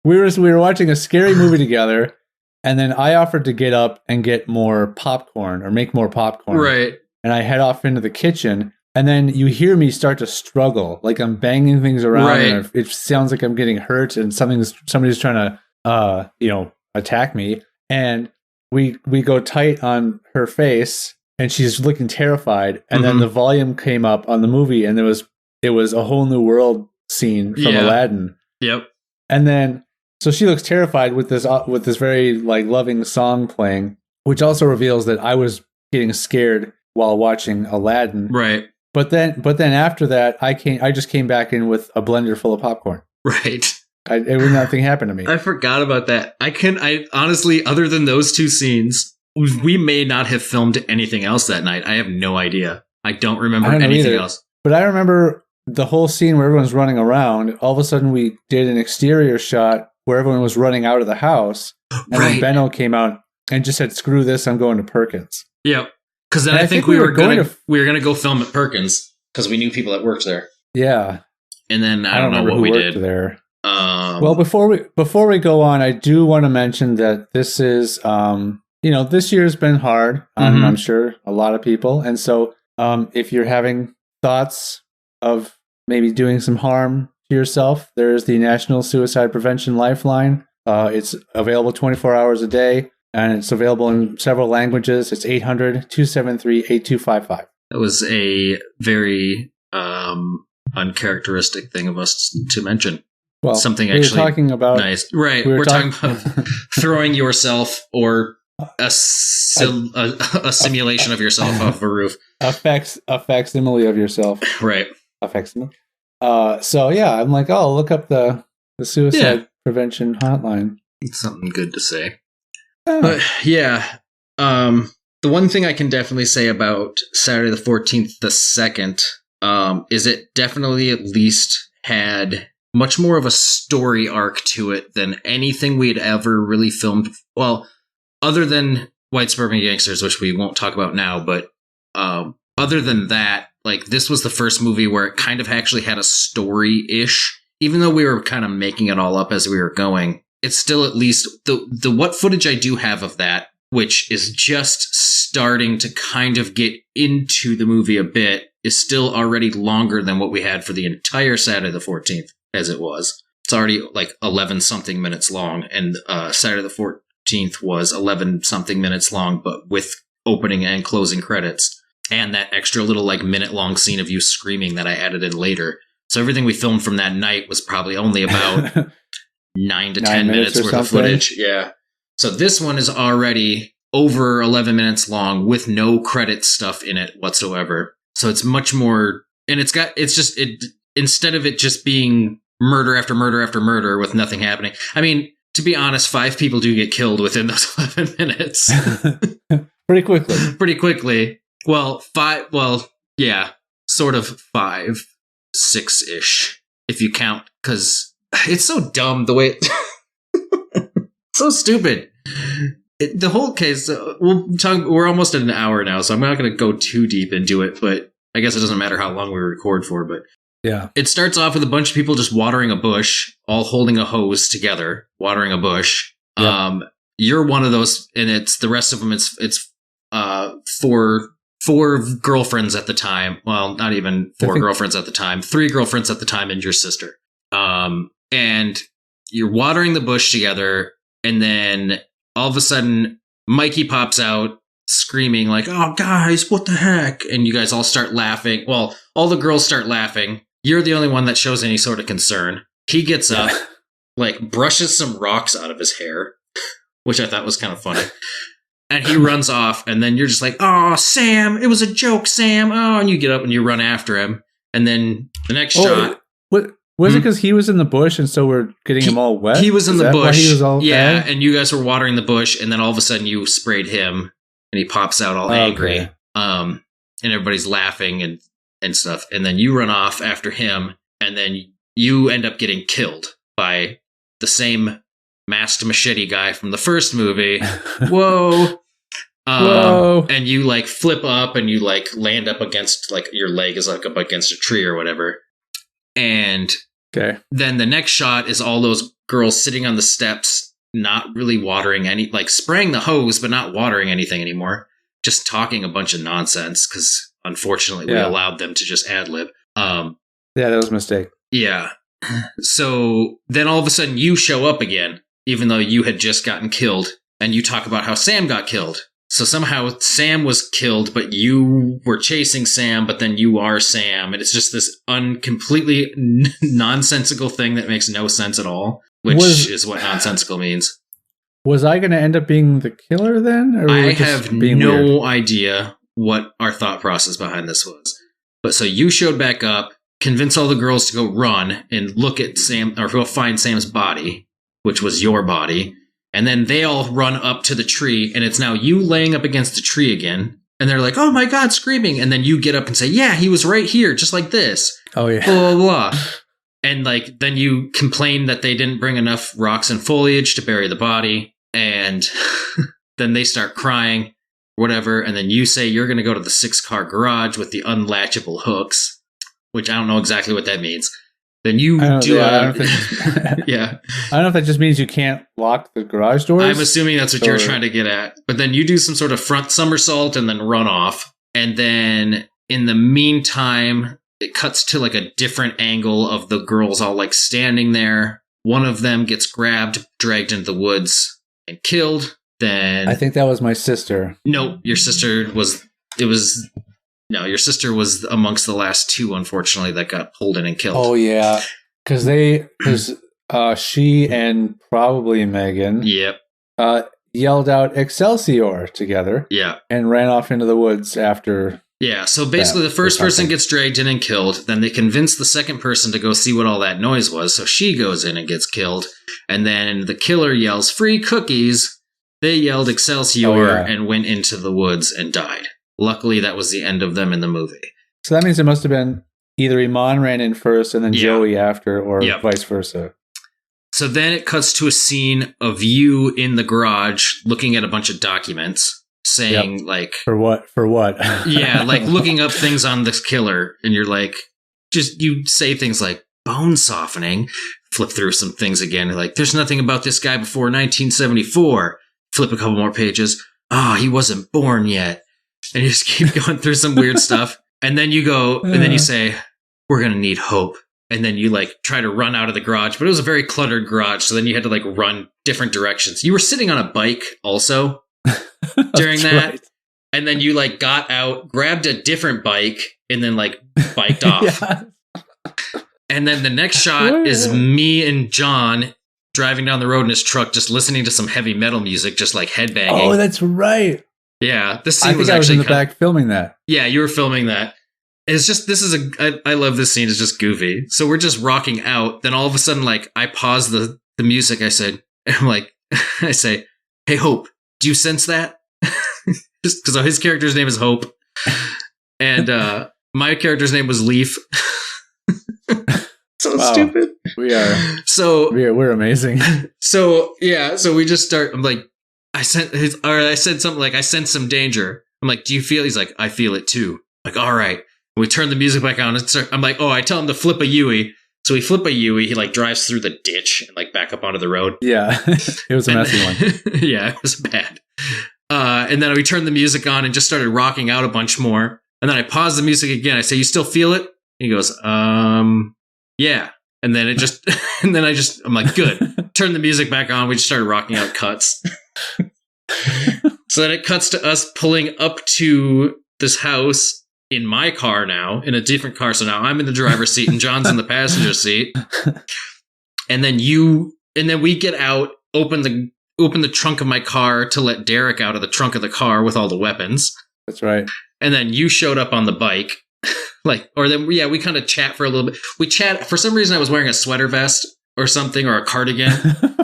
we were watching a scary movie together, and then I offered to get up and get more popcorn or make more popcorn. Right. And I head off into the kitchen, and then you hear me start to struggle, like I'm banging things around, Right. and it sounds like I'm getting hurt, and somebody's trying to attack me, and we go tight on her face, and she's looking terrified, and then the volume came up on the movie, and it was A Whole New World scene from Aladdin. Yep. And then so she looks terrified with this very like loving song playing, which also reveals that I was getting scared while watching Aladdin. Right. But then after that, I just came back in with a blender full of popcorn. Right. Nothing happened to me. I forgot about that. I honestly, other than those two scenes, we may not have filmed anything else that night. I have no idea. I don't remember anything else. But I remember the whole scene where everyone's running around. All of a sudden, we did an exterior shot where everyone was running out of the house. And then Benno came out and just said, "Screw this, I'm going to Perkins." Yep. Because then I think we were gonna go film at Perkins because we knew people that worked there. Yeah. And then I don't know what we did there. Well, before we go on, I do want to mention that this is this year's been hard on I'm sure a lot of people, and so if you're having thoughts of maybe doing some harm to yourself, there is the National Suicide Prevention Lifeline. It's available 24 hours a day, and it's available in several languages. It's 800-273-8255. That was a very uncharacteristic thing of us to mention. Well, something we actually were talking about nice, right? We're talking about throwing yourself or a simulation of yourself off a roof. A facsimile of yourself, right? A facsimile. So yeah, I'm like, oh, look up the suicide prevention hotline. It's something good to say. But yeah, the one thing I can definitely say about Saturday the 14th, the 2nd, is it definitely at least had much more of a story arc to it than anything we'd ever really filmed. Well, other than White Suburban Gangsters, which we won't talk about now, but other than that, like this was the first movie where it kind of actually had a story-ish. Even though we were kind of making it all up as we were going, it's still at least the what footage I do have of that, which is just starting to kind of get into the movie a bit, is still already longer than what we had for the entire Saturday the 14th as it was. It's already like 11 something minutes long, and Saturday the 14th was 11 something minutes long, but with opening and closing credits and that extra little like minute long scene of you screaming that I added in later. So everything we filmed from that night was probably only about 9 to 10 minutes worth of footage. Yeah. So this one is already over 11 minutes long with no credit stuff in it whatsoever. So it's much more, and instead of it just being murder after murder after murder with nothing happening. I mean, to be honest, 5 people do get killed within those 11 minutes. Pretty quickly. Pretty quickly. Well, 5, well, yeah, sort of 5, 6-ish, if you count, because it's so dumb the way so stupid. The whole case, we're almost at an hour now, so I'm not going to go too deep into it, but I guess it doesn't matter how long we record for, but yeah, it starts off with a bunch of people just watering a bush, all holding a hose together, watering a bush. Yep. You're one of those, and it's the rest of them. It's four girlfriends at the time. Well, not even 4 girlfriends at the time. 3 girlfriends at the time, and your sister. And you're watering the bush together, and then all of a sudden, Mikey pops out screaming like, "Oh, guys, what the heck?" And you guys all start laughing. Well, all the girls start laughing. You're the only one that shows any sort of concern. He gets up, like brushes some rocks out of his hair, which I thought was kind of funny. And he runs off, and then you're just like, "Oh, Sam, it was a joke, Sam." Oh, and you get up and you run after him. And then the next shot. What was it because he was in the bush and so we're getting him all wet? He was in the bush. He was all bad? And you guys were watering the bush, and then all of a sudden you sprayed him and he pops out all angry. Okay. And everybody's laughing and stuff. And then you run off after him, and then you end up getting killed by the same masked machete guy from the first movie. Whoa. Whoa. And you like flip up and you like land up against like your leg is like up against a tree or whatever. And then the next shot is all those girls sitting on the steps, not really watering any, like spraying the hose, but not watering anything anymore. Just talking a bunch of nonsense because unfortunately we allowed them to just ad lib. Yeah, that was a mistake. Yeah. So then all of a sudden you show up again, even though you had just gotten killed, and you talk about how Sam got killed. So somehow Sam was killed, but you were chasing Sam, but then you are Sam. And it's just this completely nonsensical thing that makes no sense at all, which is what nonsensical means. Was I going to end up being the killer then? Or I have no idea what our thought process behind this was. But so you showed back up, convince all the girls to go run and look at Sam, or go find Sam's body, which was your body. And then they all run up to the tree, and it's now you laying up against the tree again. And they're like, oh my God, screaming. And then you get up and say, yeah, he was right here, just like this. Oh, yeah. Blah, blah, blah. And like, then you complain that they didn't bring enough rocks and foliage to bury the body. And then they start crying, whatever. And then you say you're going to go to the 6-car garage with the unlatchable hooks, which I don't know exactly what that means. Then you do yeah. I don't know if that just means you can't lock the garage doors. I'm assuming that's what you're trying to get at. But then you do some sort of front somersault and then run off. And then in the meantime, it cuts to like a different angle of the girls all like standing there. One of them gets grabbed, dragged into the woods and killed. Then I think that was my sister. No, your sister was your sister was amongst the last two, unfortunately, that got pulled in and killed. Oh, yeah. Because she and probably Megan yelled out Excelsior together. Yeah. And ran off into the woods after. Yeah. So basically, the first person gets dragged in and killed. Then they convince the second person to go see what all that noise was. So she goes in and gets killed. And then the killer yells, free cookies. They yelled Excelsior and went into the woods and died. Luckily, that was the end of them in the movie. So that means it must have been either Iman ran in first and then Joey after, or vice versa. So then it cuts to a scene of you in the garage looking at a bunch of documents saying like... For what? Yeah, like looking up things on this killer. And you're like, you say things like bone softening, flip through some things again. Like, there's nothing about this guy before 1974. Flip a couple more pages. He wasn't born yet. And you just keep going through some weird stuff. And then you go, and then you say, we're going to need hope. And then you like try to run out of the garage, but it was a very cluttered garage. So then you had to like run different directions. You were sitting on a bike also during that. Right. And then you like got out, grabbed a different bike, and then like biked off. And then the next shot is me and John driving down the road in his truck, just listening to some heavy metal music, just like headbanging. Oh, that's right. Yeah, this scene I think I was in the back filming that. Yeah, you were filming that. It's just, I love this scene. It's just goofy. So we're just rocking out. Then all of a sudden, like, I pause the music. I say, hey, Hope, do you sense that? Just because his character's name is Hope. And my character's name was Leaf. So stupid. We're amazing. So, yeah, so we just start, I'm like, I said something like, I sense some danger. I'm like, do you feel? He's like, I feel it too. I'm like, all right. We turn the music back on. I'm like, I tell him to flip a Yui. So we flip a Yui. He like drives through the ditch and like back up onto the road. Yeah, it was a messy one. Yeah, it was bad. And then we turned the music on and just started rocking out a bunch more. And then I paused the music again. I say, you still feel it? He goes, yeah. And then I'm like, good. Turn the music back on. We just started rocking out cuts. So then it cuts to us pulling up to this house in my car now, in a different car. So now I'm in the driver's seat and John's in the passenger seat. And then we get out, open the trunk of my car to let Derek out of the trunk of the car with all the weapons. That's right. And then you showed up on the bike. We kind of chat for a little bit. We chat, for some reason I was wearing a sweater vest or something, or a cardigan.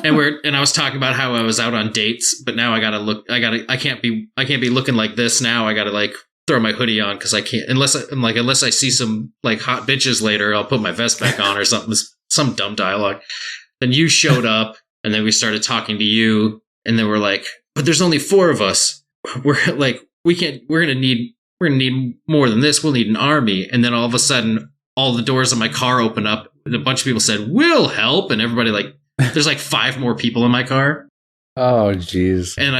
and I was talking about how I was out on dates, but now I can't be looking like this now. I gotta like throw my hoodie on because I can't, unless I see some like hot bitches later, I'll put my vest back on or something, some dumb dialogue. Then you showed up And then we started talking to you, and then we're like, but there's only 4 of us. We're like, we're gonna need more than this. We'll need an army. And then all of a sudden, all the doors of my car open up, and a bunch of people said, "We'll help," and everybody like, there's like 5 more people in my car. Oh, jeez. And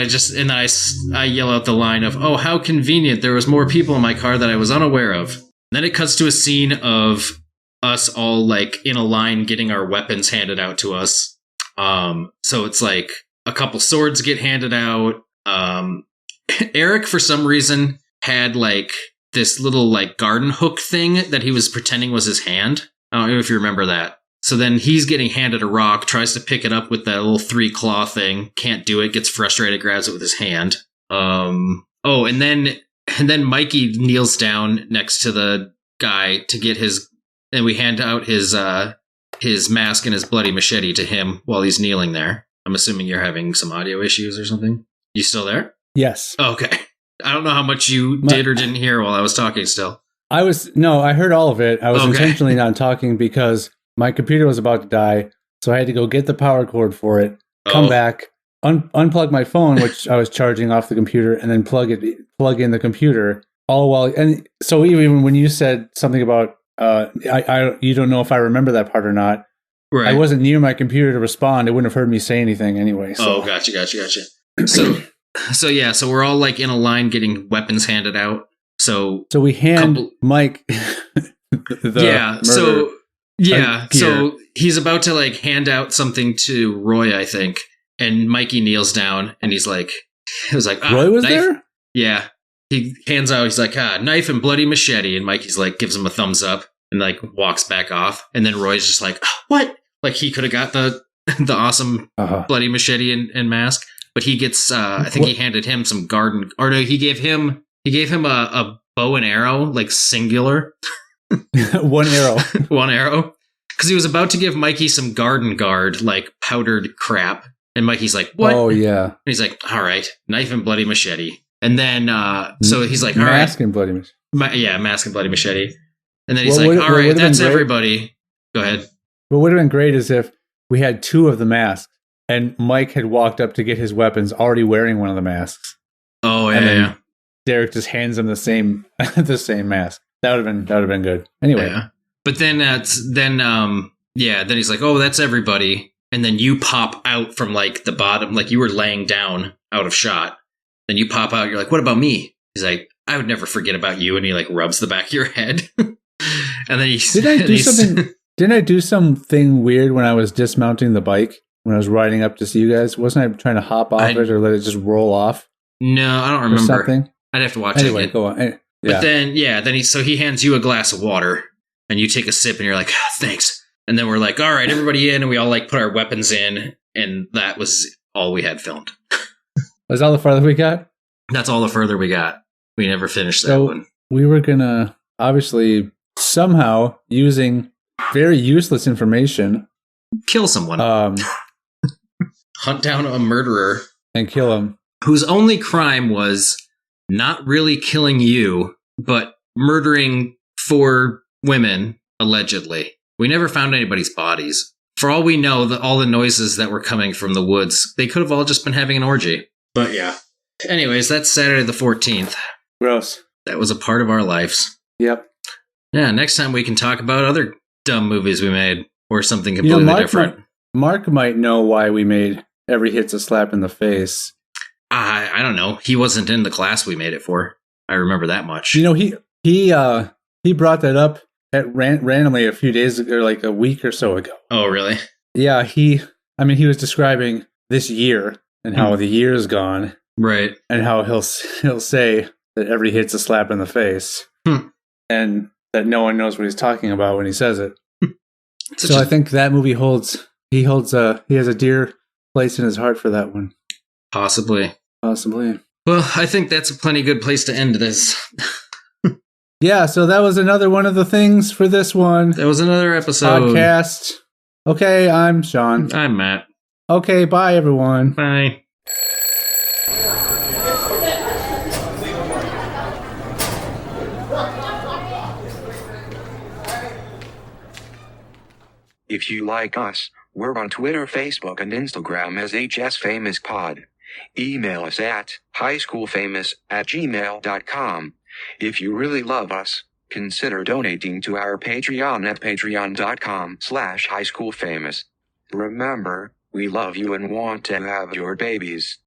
I yell out the line of, "Oh, how convenient! There was more people in my car that I was unaware of." And then it cuts to a scene of us all like in a line getting our weapons handed out to us. So it's like a couple swords get handed out. Eric, for some reason, had like this little like garden hook thing that he was pretending was his hand. I don't know if you remember that. So then he's getting handed a rock, tries to pick it up with that little 3-claw thing, can't do it, gets frustrated, grabs it with his hand. And then Mikey kneels down next to the guy to get and we hand out his mask and his bloody machete to him while he's kneeling there. I'm assuming you're having some audio issues or something. You still there? Yes. Okay. I don't know how much you did or didn't hear while I was talking still. I heard all of it. I was intentionally not talking because my computer was about to die, so I had to go get the power cord for it, come back, unplug my phone, which I was charging off the computer, and then plug in the computer. All while, and so even when you said something about, you don't know if I remember that part or not. Right. I wasn't near my computer to respond. It wouldn't have heard me say anything anyway. So. Oh, gotcha. So we're all like in a line getting weapons handed out. So we hand Mike. So he's about to like hand out something to Roy, I think, and Mikey kneels down and he's like, Roy was knife. There? Yeah, he hands out. He's like, knife and bloody machete, and Mikey's like gives him a thumbs up and like walks back off. And then Roy's just like, what? Like he could have got the awesome bloody machete and mask, but he gets. I think he handed him some garden, or no, he gave him a bow and arrow, like singular. One arrow. Because he was about to give Mikey some garden guard, like powdered crap. And Mikey's like, what? Oh, yeah. And he's like, all right, knife and bloody machete. And then, so he's like, all right. Mask and bloody machete. Mask and bloody machete. And then he's like, all right, that's everybody. Go ahead. What would have been great is if we had 2 of the masks and Mike had walked up to get his weapons already wearing one of the masks. Oh, yeah. Derek just hands him the same mask. That would have been good. Anyway. Yeah. But then then he's like, oh, that's everybody. And then you pop out from like the bottom, like you were laying down out of shot. Then you pop out, you're like, what about me? He's like, I would never forget about you. And he like rubs the back of your head. And then didn't I do something weird when I was dismounting the bike? When I was riding up to see you guys? Wasn't I trying to hop off it or let it just roll off? No, I don't remember. Something? I'd have to watch it again. Go on. But then he hands you a glass of water and you take a sip and you're like, thanks. And then we're like, all right, everybody in. And we all like put our weapons in. And that was all we had filmed. Was all the further we got? That's all the further we got. We never finished that one. We were going to obviously somehow using very useless information. Kill someone. Hunt down a murderer. And kill him. Whose only crime was not really killing you, but murdering 4 women, allegedly. We never found anybody's bodies. For all we know, all the noises that were coming from the woods, they could have all just been having an orgy. But yeah. Anyways, that's Saturday the 14th. Gross. That was a part of our lives. Yep. Yeah, next time we can talk about other dumb movies we made, or something completely different. Mark might know why we made Every Hit's a Slap in the Face. I don't know. He wasn't in the class we made it for. I remember that much. You know, he brought that up randomly a few days ago, or like a week or so ago. Oh, really? Yeah, he was describing this year and how the year's gone. Right. And how he'll say that every hit's a slap in the face. And that no one knows what he's talking about when he says it. So I think that movie he has a dear place in his heart for that one. Possibly. Well, I think that's a plenty good place to end this. Yeah, so that was another one of the things for this one. That was another episode. Podcast. Okay, I'm Sean. I'm Matt. Okay, bye everyone. Bye. If you like us, we're on Twitter, Facebook, and Instagram as HSFamousPod. Email us at highschoolfamous@gmail.com. If you really love us, consider donating to our Patreon at patreon.com/highschoolfamous. Remember, we love you and want to have your babies.